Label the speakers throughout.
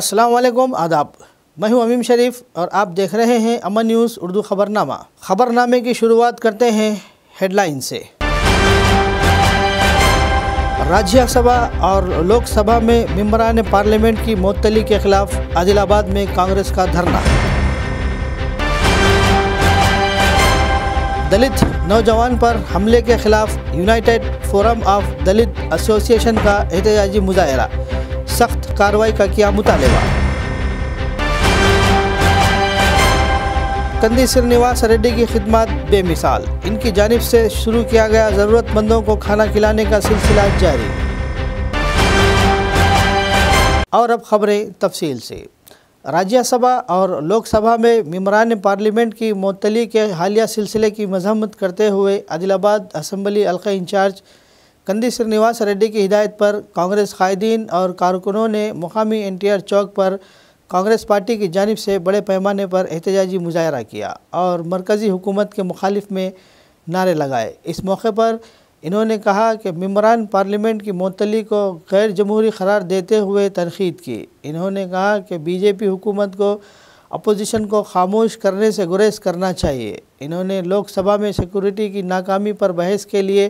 Speaker 1: अस्सलाम वालेकुम, आदाब। मैं हूं अमीम शरीफ और आप देख रहे हैं अमन न्यूज़ उर्दू खबरनामा। खबरनामे की शुरुआत करते हैं हेडलाइन से। राज्यसभा और लोकसभा में मेंबरान पार्लियामेंट की मुअत्तली के खिलाफ आदिलाबाद में कांग्रेस का धरना। दलित नौजवान पर हमले के खिलाफ United forum of Dalit association का एहतजाजी मुजाहरा, सख्त कार्रवाई का किया मुतालबा। कंदी श्रीनिवास रेड्डी की खिदमत बेमिसाल, इनकी जानिब से शुरू किया गया ज़रूरतमंदों को खाना खिलाने का सिलसिला जारी। और अब खबरें तफसील से। राज्यसभा और लोकसभा में मेंबरान पार्लियामेंट की मुअत्तली के हालिया सिलसिले की मजम्मत करते हुए आदिलाबाद असम्बली हल्का इंचार्ज कंदी श्रीनिवास रेड्डी की हिदायत पर कांग्रेस कायदीन और कारकुनों ने मुकामी एनटीआर चौक पर कांग्रेस पार्टी की जानिब से बड़े पैमाने पर एहतजाजी मुजाहरा किया और मरकज़ी हुकूमत के मुखालिफ में नारे लगाए। इस मौके पर इन्होंने कहा कि मेंबरान पार्लियामेंट की मुअत्तली को गैर जमहूरी करार देते हुए तनकीद की। इन्होंने कहा कि बीजेपी हुकूमत को अपोजिशन को खामोश करने से गुरेज करना चाहिए। इन्होंने लोकसभा में सिक्योरिटी की नाकामी पर बहस के लिए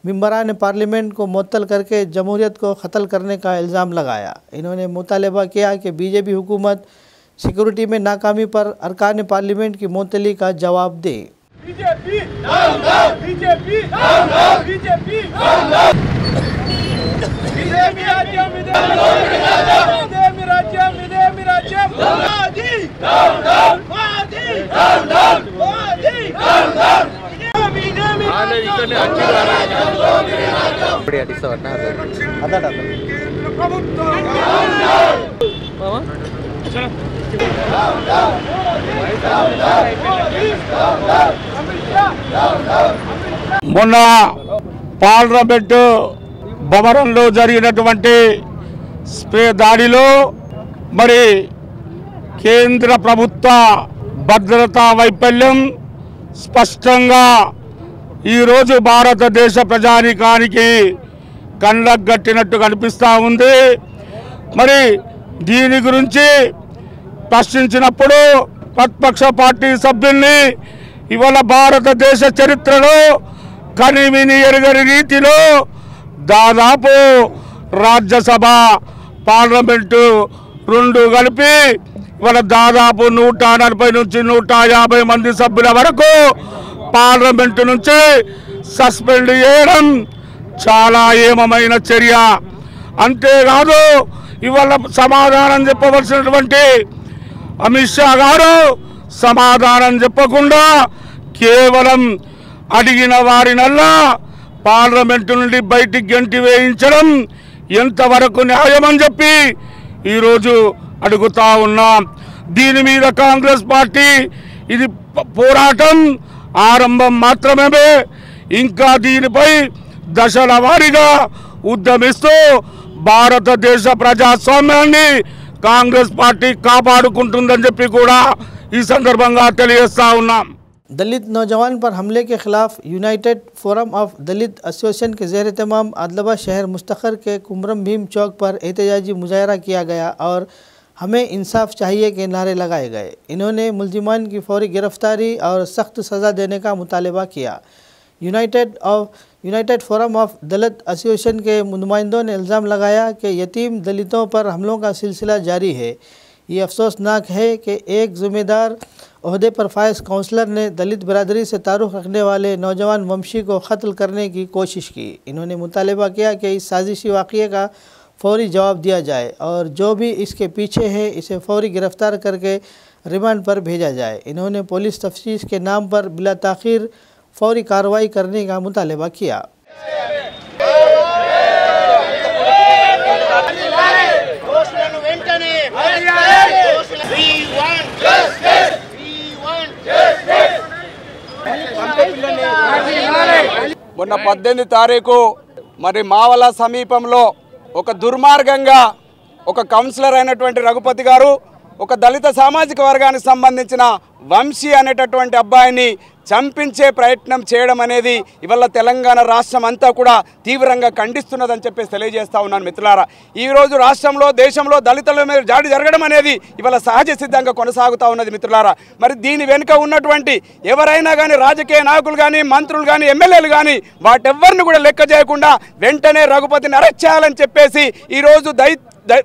Speaker 1: मेंबरान पार्लियामेंट को मुअत्तल करके जमहूरियत को ख़त्ल करने का इल्ज़ाम लगाया। इन्होंने मुतालबा किया कि बीजेपी हुकूमत सिक्योरिटी में नाकामी पर अरकान पार्लियामेंट की मुअत्तली का जवाब दे। BJP down down, BJP down down, BJP down down, BJP राज्यम Modi down down, Modi down down, Modi down down. आने इतने अच्छी बढ़िया दिसता वाटना आता टाका मामा चलो
Speaker 2: మొన్న పార్లమెంటు భవనంలో జరిగినటువంటి స్ప్రే దాడిలో మరి కేంద్ర ప్రభుత్వ భద్రతా వైఫల్యం స్పష్టంగా ఈరోజు భారతదేశ ప్రజానీకానికి కళ్ళకు గట్టినట్టు కనిపిస్తూ ఉంది। మరి దీని గురించి ప్రశ్నించినప్పుడు ప్రతిపక్ష పార్టీ సభ్యుల్ని ఇవాళ భారతదేశ చరిత్రలో కనివిని ఎరుగని రీతిలో దాదాపు రాజ్యసభ పార్లమెంటు రెండు కలిపి ఇవాళ దాదాపు 140 నుంచి 150 మంది సభ్యుల వరకు పార్లమెంటు నుంచి సస్పెండ్ చేయడం చాలా ఏమమైన చర్య। అంతేకాదు ఇవాళ సమాధానం చెప్పవలసినటువంటి అమిత్ షా గారు సమాధానం చెప్పకుండా కేవలం అడిగిన వారినల్లా పార్లమెంటు నుండి బయటికి గంటి వేయించడం ఎంతవరకు న్యాయమని చెప్పి ఈరోజు అడుగుతా ఉన్నాం। దీని మీద కాంగ్రెస్ పార్టీ ఇది పోరాటం ఆరంభం మాత్రమే, ఇంకా దీనిపై దశల వారీగా ఉద్యమిస్తూ భారతదేశ ప్రజాస్వామ్యాన్ని కాంగ్రెస్ పార్టీ కాపాడుకుంటుందని చెప్పి కూడా ఈ సందర్భంగా తెలియజేస్తా ఉన్నాం।
Speaker 1: दलित नौजवान पर हमले के खिलाफ United forum of Dalit association के ज़ेर तमाम आदिलाबाद शहर मुस्तखर के कुमरम भीम चौक पर एहतजाजी मुजाहरा किया गया और हमें इंसाफ चाहिए के नारे लगाए गए। इन्होंने मुलजिमान की फौरी गिरफ्तारी और सख्त सज़ा देने का मुतालबा किया। United forum of Dalit association के नुमाइंदों ने इल्ज़ाम लगाया कि यतीम दलितों पर हमलों का सिलसिला जारी है। ये अफसोसनाक है कि एक ज़िम्मेदार ओहदे पर फायज काउंसलर ने दलित बरादरी से ताल्लुक़ रखने वाले नौजवान वंशी को क़त्ल करने की कोशिश की। इन्होंने मुतालबा किया कि इस साजिशी वाक़ये का फौरी जवाब दिया जाए और जो भी इसके पीछे है इसे फौरी गिरफ़्तार करके रिमांड पर भेजा जाए। इन्होंने पुलिस तफ्तीश के नाम पर बिला ताख़ीर फौरी कार्रवाई करने का मुतालबा किया।
Speaker 3: మొన్న 18 తారీఖు మరి మావల సమీపంలో ఒక దుర్మార్గంగా ఒక కౌన్సిలర్ అయినటువంటి రఘుపతి గారు ఒక దళిత సామాజిక వర్గానికి సంబంధించిన వంశీ అనేటటువంటి అబ్బాయిని చంపించే ప్రయత్నం చేయడం అనేది ఇవాళ తెలంగాణ రాష్ట్రం అంతా కూడా తీవ్రంగా ఖండిస్తున్నదని చెప్పేసి తెలియజేస్తా ఉన్నాను మిత్రులారా. ఈరోజు రాష్ట్రంలో దేశంలో దళితుల మీద దాడి జరగడం అనేది ఇవాళ సహజ సిద్ధంగా కొనసాగుతూ ఉన్నది మిత్రులారా. మరి దీని వెనుక ఉన్నటువంటి ఎవరైనా కానీ రాజకీయ నాయకులు కానీ మంత్రులు కానీ ఎమ్మెల్యేలు కానీ వాటెవ్వరిని కూడా లెక్క చేయకుండా వెంటనే రఘుపతిని అరెస్ట్ చేయాలని చెప్పేసి ఈరోజు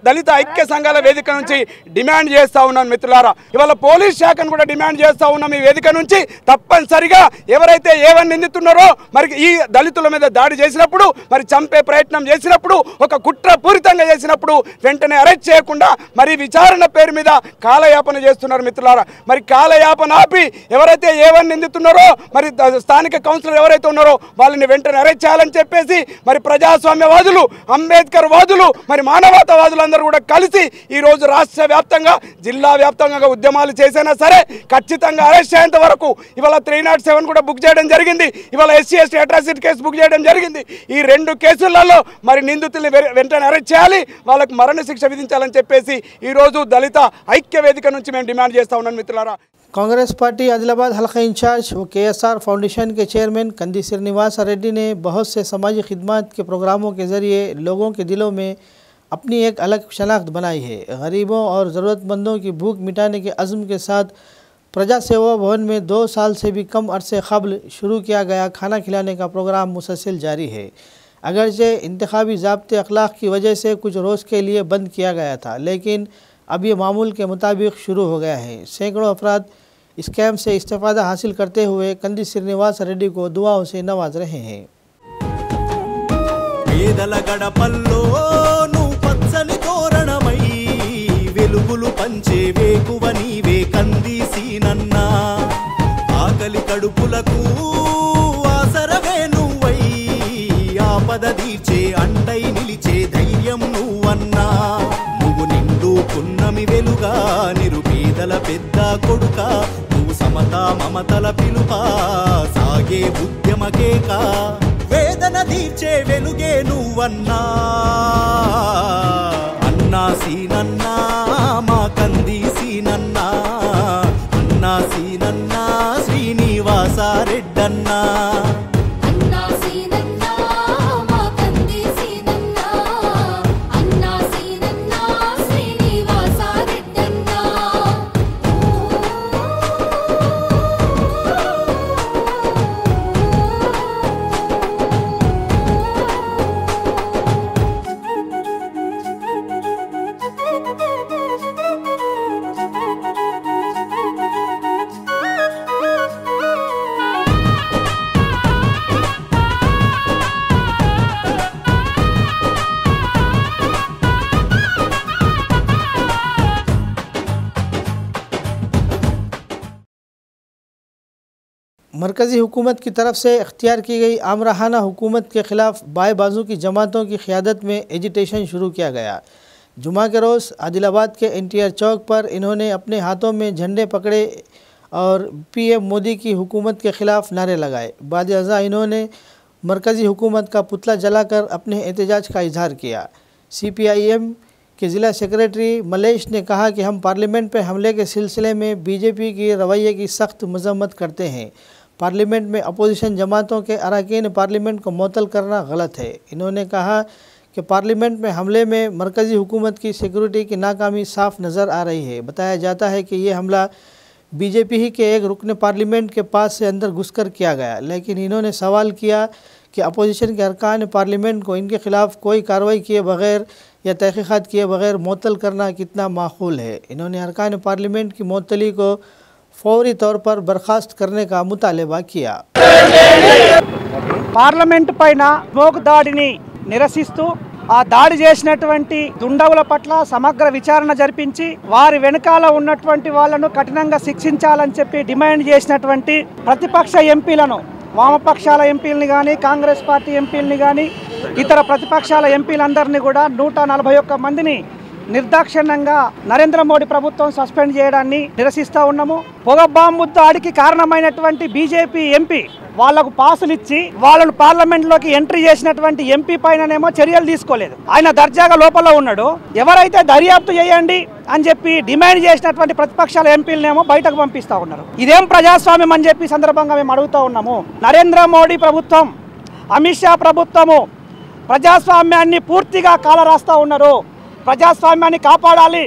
Speaker 3: దళిత ఐక్య సంఘాల వేదిక నుంచి డిమాండ్ చేస్తూ ఉన్నాను మిత్రులారా. ఇవాళ పోలీస్ శాఖను కూడా డిమాండ్ చేస్తూ ఉన్నాం ఈ వేదిక నుంచి. తప్పనిసరిగా ఎవరైతే ఏవని నిందితున్నారో మరి ఈ దళితుల మీద దాడి చేసినప్పుడు మరి చంపే ప్రయత్నం చేసినప్పుడు ఒక కుట్రపూరితంగా చేసినప్పుడు వెంటనే అరెస్ట్ చేయకుండా మరి విచారణ పేరు మీద కాలయాపన చేస్తున్నారు మిత్రులారా. మరి కాలయాపన ఆపి ఎవరైతే ఏవని నిందితున్నారో మరి స్థానిక కౌన్సిలర్ ఎవరైతే ఉన్నారో వాళ్ళని వెంటనే అరెస్ట్ చేయాలని చెప్పేసి మరి ప్రజాస్వామ్యవాదులు, అంబేద్కర్ వాదులు, మరి మానవతావాదులు అందరూ కూడా కలిసి ఈరోజు రాష్ట్ర వ్యాప్తంగా జిల్లా వ్యాప్తంగా ఉద్యమాలు చేసినా సరే ఖచ్చితంగా అరెస్ట్ అయ్యేంత వరకు ఇవాళ 307 కూడా బుక్ చేయడం జరిగింది. ఇవాళ SC/ST అట్రాసిటీ కేసు బుక్ చేయడం జరిగింది. ఈ 2 కేసులలో మరి నిందితుల్ని వెంటనే అరెస్ట్ చేయాలి, వాళ్ళకు మరణశిక్ష విధించాలని చెప్పేసి ఈరోజు దళిత ఐక్య వేదిక నుంచి మేము డిమాండ్ చేస్తా ఉన్నాం మిత్రులారా.
Speaker 1: कांग्रेस पार्टी आदिलाबाद हल्का इंचार्ज व KSR फाउंडेशन के चेयरमैन कंदी श्रीनिवास रेड्डी ने बहुत से समाजी खिदमत के प्रोग्रामों के ज़रिए लोगों के दिलों में अपनी एक अलग शनाख्त बनाई है। गरीबों और ज़रूरतमंदों की भूख मिटाने के अज़्म के साथ प्रजा सेवा भवन में 2 साल से भी कम अरसे क़ब्ल शुरू किया गया खाना खिलाने का प्रोग्राम मुसलसल जारी है। अगरचे इंतखाबी ज़ाब्ते अखलाक की वजह से कुछ रोज़ के लिए बंद किया गया था, लेकिन अब ये मामूल के मुताबिक शुरू हो गया है। सैकड़ों अफराद इस कैंप से इस्तेफ़ादा हासिल करते हुए कंदी श्रीनिवास रेड्डी को दुआओं से नवाज रहे हैं।
Speaker 4: పేదల గడపల్లోను పచ్చని తోరణమై వెలుగులు పంచే వేకువ నీవే కందీసీనన్నా, ఆకలి కడుపులకు ఆసరవే నువ్వై ఆపద తీర్చే అండై నిలిచే ధైర్యం నువ్వన్నా. నువ్వు నిండు పున్నమి వెలుగా నిరుపేదల పెద్ద కొడుక, నువ్వు సమతా మమతల పిలుపా సాగే ఉద్యమకేక, వేదన తీర్చే వెలుగే నువ్వన్నా. అన్నా సీనన్నా మా కంది సీనన్నా, అన్నా సీనన్నా శ్రీనివాస రెడ్డన్నా.
Speaker 1: मरकज़ी हुकूमत की तरफ से इख्तियार की गई आमराहाना हुकूमत के ख़िलाफ़ बाएं बाजू की जमातों की क़ियादत में एजिटेशन शुरू किया गया। जुमा के रोज़ आदिलाबाद के NTR चौक पर इन्होंने अपने हाथों में झंडे पकड़े और PM मोदी की हुकूमत के ख़िलाफ़ नारे लगाए। बाद अज़ा इन्होंने मरकज़ी हुकूमत का पुतला जलाकर अपने एहतजाज का इजहार किया। CPIM के ज़िला सेक्रेटरी मलेश ने कहा कि हम पार्लियामेंट पर हमले के सिलसिले में BJP की रवैये की सख्त मजम्मत करते हैं। पार्लियामेंट में अपोजिशन जमातों के अरकान पार्लियामेंट को मुअत्तल करना गलत है। इन्होंने कहा कि पार्लियामेंट में हमले में मरकज़ी हुकूमत की सिक्योरिटी की नाकामी साफ नज़र आ रही है। बताया जाता है कि ये हमला BJP ही के एक रुकन पार्लियामेंट के पास से अंदर घुसकर किया गया, लेकिन इन्होंने सवाल किया कि अपोजिशन के अरकान पार्लियामेंट को इनके ख़िलाफ़ कोई कार्रवाई किए बग़ैर या तहक़ीक़ात किए बग़ैर मुअत्तल करना कितना माक़ूल है। इन्होंने अरकान पार्लियामेंट की मुअत्तली को फौरी तौर पर बर्खास्त करने का मुतालबा किया।
Speaker 5: పార్లమెంట్ పైన మోక్ దాడిని నిరసిస్తూ ఆ దాడి చేసినటువంటి దుండగుల పట్ల సమగ్ర విచారణ జరిపించి వారి వెనకాల ఉన్నటువంటి వాళ్ళను కఠినంగా శిక్షించాలని చెప్పి డిమాండ్ చేసినటువంటి ప్రతిపక్ష ఎంపీలను, వామపక్షాల ఎంపీలని కానీ కాంగ్రెస్ పార్టీ ఎంపీలని కానీ ఇతర ప్రతిపక్షాల ఎంపీలందరినీ కూడా 141 మందిని నిర్దాక్షిణ్యంగా నరేంద్ర మోడీ ప్రభుత్వం సస్పెండ్ చేయడాన్ని నిరసిస్తూ ఉన్నాము. పొగ బాంబు దాడికి కారణమైనటువంటి బీజేపీ ఎంపీ వాళ్లకు పాసులు ఇచ్చి వాళ్ళను పార్లమెంట్లోకి ఎంట్రీ చేసినటువంటి ఎంపీ పైననేమో చర్యలు తీసుకోలేదు. ఆయన దర్జాగా లోపల ఉన్నాడు. ఎవరైతే దర్యాప్తు చేయండి అని చెప్పి డిమాండ్ చేసినటువంటి ప్రతిపక్షాల ఎంపీలనేమో బయటకు పంపిస్తా ఉన్నారు. ఇదేం ప్రజాస్వామ్యం అని చెప్పి సందర్భంగా మేము అడుగుతూ ఉన్నాము. నరేంద్ర మోడీ ప్రభుత్వం, అమిత్ షా ప్రభుత్వము ప్రజాస్వామ్యాన్ని పూర్తిగా కాలరాస్తూ ఉన్నారు. ప్రజాస్వామ్యాన్ని కాపాడాలి.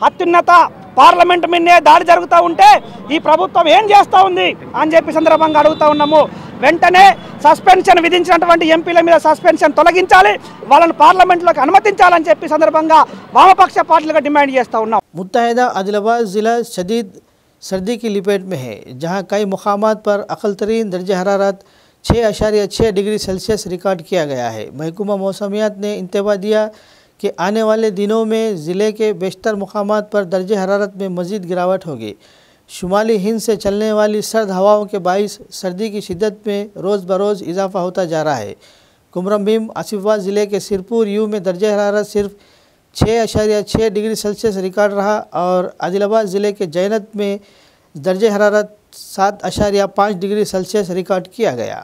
Speaker 5: అత్యున్నత పార్లమెంట్ మీదే దాడి జరుగుతూ ఉంటే ఈ ప్రభుత్వం ఏం చేస్తూ ఉంది అని చెప్పి సందర్భంగా అడుగుతూ ఉన్నాము. వెంటనే సస్పెన్షన్ విధించినటువంటి ఎంపీల మీద సస్పెన్షన్ తొలగించాలి, వాళ్ళని పార్లమెంట్లోకి అనుమతించాలని చెప్పి సందర్భంగా వామపక్ష పార్టీలుగా డిమాండ్ చేస్తూ ఉన్నాం.
Speaker 1: मुत्तहिदा आदिलाबाद ज़िला शदीद सर्दी की लिपेट में है, जहां कई मुकामात पर अक़ल-तरीन दर्जा हरारत 6.6 डिग्री सेल्सियस रिकॉर्ड किया गया है। महकमा मौसमियात ने इंतबाह दिया कि आने वाले दिनों में ज़िले के बेशतर मुकामात पर दर्जा हरारत में मज़ीद गिरावट होगी। शुमाली हिंद से चलने वाली सर्द हवाओं के बाइस सर्दी की शिद्दत में रोज़ बरोज़ इजाफ़ा होता जा रहा है। कुमरम भीम आसिफाबाद ज़िले के सिरपुर यू में दर्जा हरारत सिर्फ 6.6 डिग्री सेल्सियस रिकॉर्ड रहा और आदिलाबाद ज़िले के जैनत में दर्जा हरारत 7.5 डिग्री सेल्सियस रिकॉर्ड किया गया।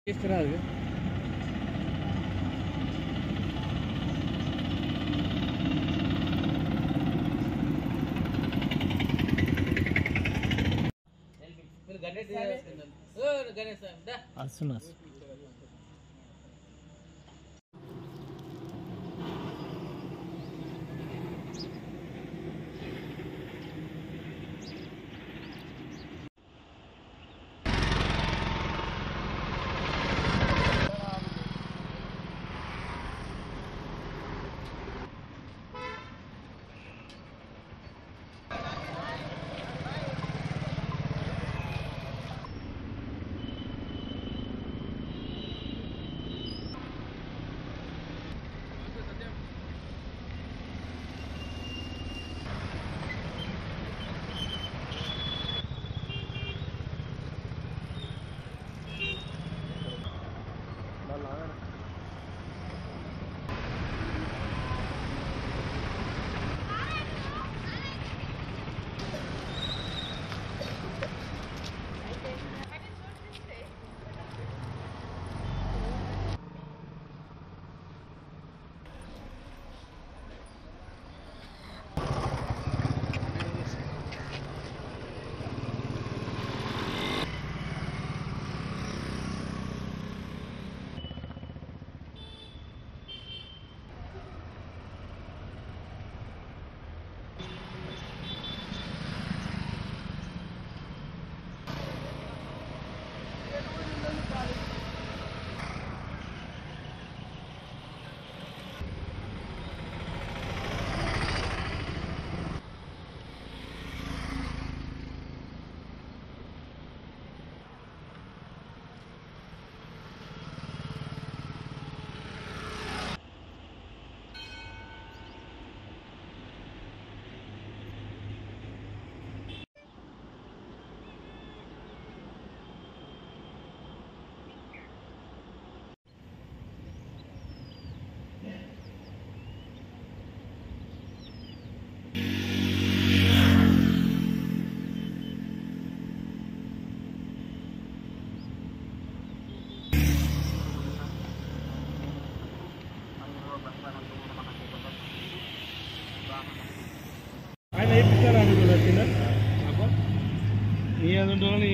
Speaker 6: किस तरह है?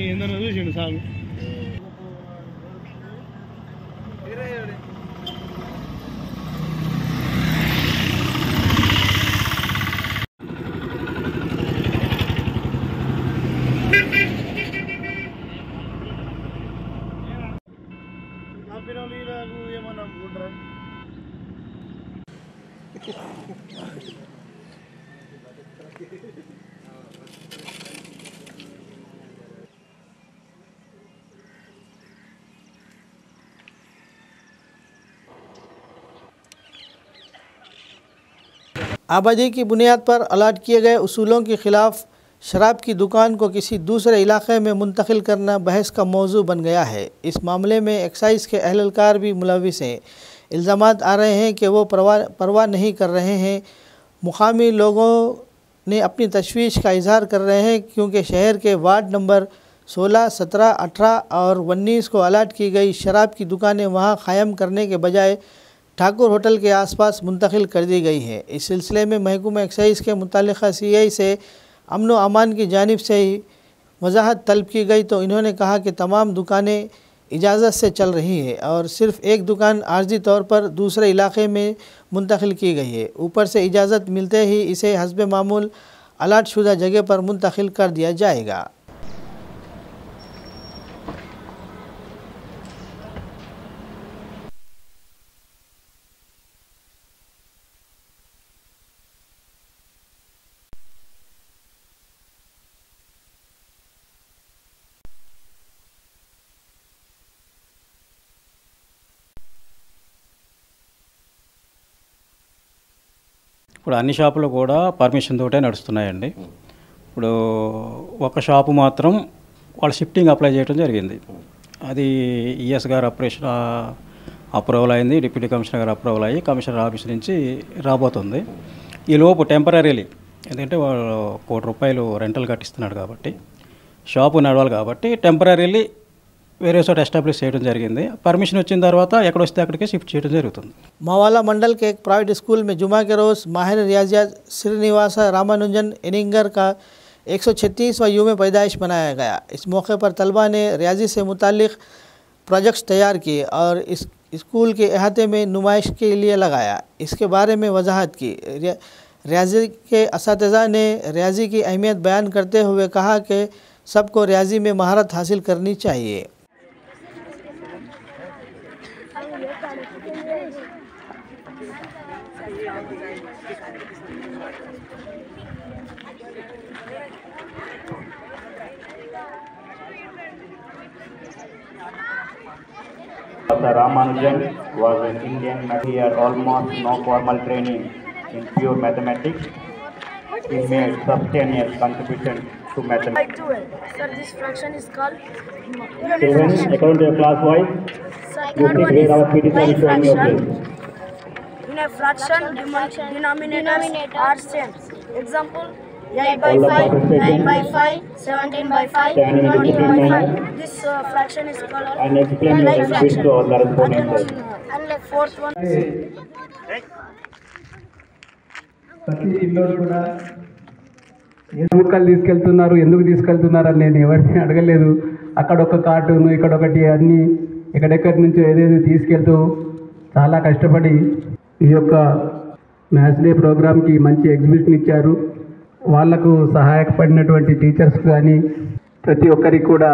Speaker 2: ఏందన్నా చూసిండు సాగు.
Speaker 1: आबादी की बुनियाद पर अलाट किए गए उसूलों के ख़िलाफ़ शराब की दुकान को किसी दूसरे इलाके में मुंतकिल करना बहस का मौजू बन गया है। इस मामले में एक्साइज के अहलकार भी मुलविस हैं। इल्ज़ामात आ रहे हैं कि वो परवाह नहीं कर रहे हैं। मुकामी लोगों ने अपनी तशवीश का इजहार कर रहे हैं क्योंकि शहर के वार्ड नंबर 16, 17, 18 और 19 को अलाट की गई शराब की दुकानें वहां क़ायम करने के बजाय ठाकुर होटल के आसपास मुंतकिल कर दी गई है। इस सिलसिले में महकूमा एक्साइज के मुतालिका CI से अमन व अमान की जानिब से ही वजाहत तलब की गई तो इन्होंने कहा कि तमाम दुकानें इजाज़त से चल रही है और सिर्फ़ एक दुकान आर्जी तौर पर दूसरे इलाके में मुंतकिल की गई है। ऊपर से इजाज़त मिलते ही इसे हस्ब मामूल अलाट शुदा जगह पर मुंतकिल कर दिया जाएगा।
Speaker 6: ఇప్పుడు అన్ని షాపులు కూడా పర్మిషన్ తోటే నడుస్తున్నాయండి. ఇప్పుడు ఒక షాపు మాత్రం వాళ్ళు షిఫ్టింగ్ అప్లై చేయడం జరిగింది. అది ఈఎస్ గారు అప్రూవల్ అయింది, డిప్యూటీ కమిషనర్ గారు అప్రూవల్ అయ్యి కమిషనర్ ఆఫీస్ నుంచి రాబోతుంది. ఈ లోపు టెంపరీలీ ఎందుకంటే వాళ్ళు ₹1 రెంటల్ కట్టిస్తున్నాడు కాబట్టి షాపు నడవాలి కాబట్టి టెంపరీలీ వేరే చోట ఎస్టాబ్లిష్ చేయడం జరిగింది. పర్మిషన్ వచ్చిన తర్వాత ఎక్కడొస్తే అక్కడికే షిఫ్ట్ చేయడం జరుగుతుంది.
Speaker 1: मवाला मंडल के एक प्राइवेट स्कूल में जुमा के रोज़ माहिर रियाजियात श्रीनिवासा रामानुजन एनिंगर का 136वां यूम पैदाइश मनाया गया। इस मौके पर तलबा ने रियाजी से मुताल्लिक़ प्रोजेक्ट्स तैयार किए और इस स्कूल के अहाते में नुमाइश के लिए लगाया। इसके बारे में वजाहत की। रियाजी के असातिज़ा ने रियाजी की अहमियत बयान करते हुए कहा कि सबको रियाजी में महारत हासिल करनी चाहिए।
Speaker 7: Dr. Ramanujan was an Indian math. He had almost no formal training in pure mathematics. He made substantial contribution to mathematics.
Speaker 8: 12. Sir, this fraction is called
Speaker 7: Even according to your class wise, you see where our PTs are showing your place.
Speaker 8: In a fraction, denominators are same. Example, 8 by
Speaker 7: All the
Speaker 8: 5, 9
Speaker 7: participants
Speaker 8: by 5, 17 by 5,
Speaker 7: stand in a
Speaker 8: 20 by
Speaker 7: disciplined
Speaker 8: 5.
Speaker 7: manner
Speaker 8: This fraction is called
Speaker 7: and explain your
Speaker 8: like
Speaker 7: exhibits
Speaker 8: fraction.
Speaker 7: to all the respondents.
Speaker 8: And the fourth one.
Speaker 9: ప్రతి పిల్లోడు కూడా ముక్కలు తీసుకెళ్తున్నారు, ఎందుకు తీసుకెళ్తున్నారు అని నేను ఎవరిని అడగలేదు. అక్కడ ఒక కార్టూను, ఇక్కడ ఒకటి అన్నీ ఎక్కడెక్కడి నుంచో ఏదేదో తీసుకెళ్తూ చాలా కష్టపడి ఈ యొక్క మ్యాథ్స్ డే ప్రోగ్రామ్కి మంచి ఎగ్జిబిషన్ ఇచ్చారు. వాళ్లకు సహాయపడినటువంటి టీచర్స్ కానీ ప్రతి ఒక్కరికి కూడా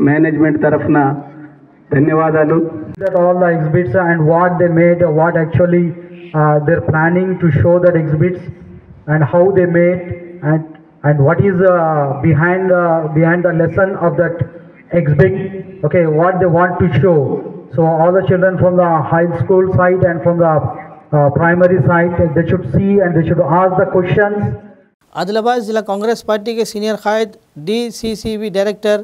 Speaker 9: మేనేజ్మెంట్ తరఫున ధన్యవాదాలు.
Speaker 10: That all the exhibits and what they made, what actually they're planning to show that exhibits and how they made and what is behind the lesson of that exhibit. Okay, what they want to show. So all the children from the high school side and from the primary side, they should see and they should ask the questions.
Speaker 1: Adilabad ज़िला Congress party के senior कायद DCCB director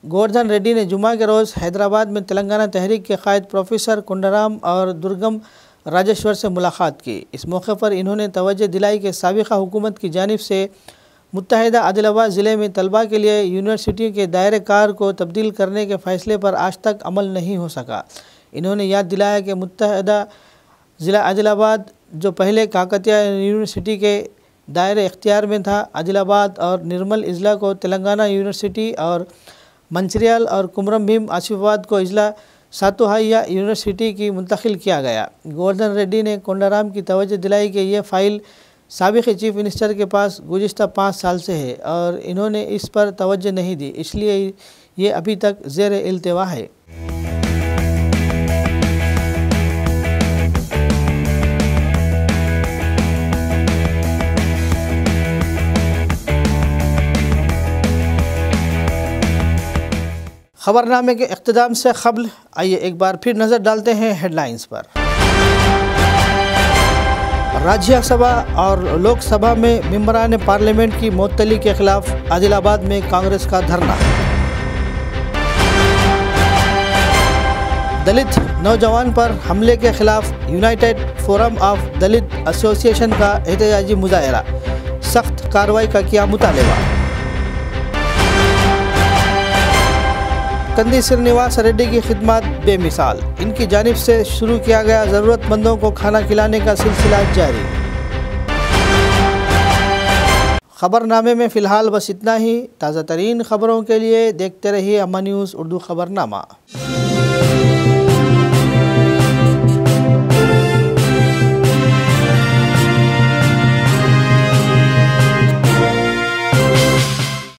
Speaker 1: Govardhan Reddy ने जुमा के रोज़ हैदराबाद में तेलंगाना तहरीक के कायद professor कुंडराम और दुर्गम राजेश्वर से मुलाकात की। इस मौके पर इन्होंने तवज्जो दिलाई कि साबिक़ा हुकूमत की जानिब से मुत्तहिदा आदिलाबाद ज़िले में तलबा के लिए यूनिवर्सिटी के दायरे कार को तब्दील करने के फ़ैसले पर आज तक अमल नहीं हो सका। इन्होंने याद दिलाया कि मुत्तहिदा ज़िला आदिलाबाद जो पहले काकतिया यूनिवर्सिटी के दायरे इख्तियार में था, आदिलाबाद और निर्मल अजला को तेलंगाना यूनिवर्सिटी और मंचिर्याल और कुमरम भीम आसिफाबाद को अजला सातुहाइया यूनिवर्सिटी की मुंतकिल किया गया। गोवर्धन रेड्डी ने कोंडाराम की तवज्जो दिलाई कि यह फ़ाइल साबिक़ चीफ मिनिस्टर के पास गुज़िश्ता 5 साल से है और इन्होंने इस पर तवज्जो नहीं दी, इसलिए ये अभी तक ज़ेर इल्तिवा है। खबरनामे के इख्तिताम से क़ब्ल आइए एक बार फिर नज़र डालते हैं हेडलाइंस पर। राज्यसभा और लोकसभा में मेंबरान पार्लियामेंट की मुअत्तली के खिलाफ आदिलाबाद में कांग्रेस का धरना। दलित नौजवान पर हमले के खिलाफ United forum of Dalit association का एहतजाजी मुजाहरा, सख्त कार्रवाई का किया मुतालबा। कंदी श्रीनिवास रेड्डी की खिदमत बेमिसाल, इनकी जानिब से शुरू किया गया ज़रूरतमंदों को खाना खिलाने का सिलसिला जारी। खबरनामे में फ़िलहाल बस इतना ही। ताज़ा तरीन खबरों के लिए देखते रहिए अम्मा न्यूज़ उर्दू खबरनामा।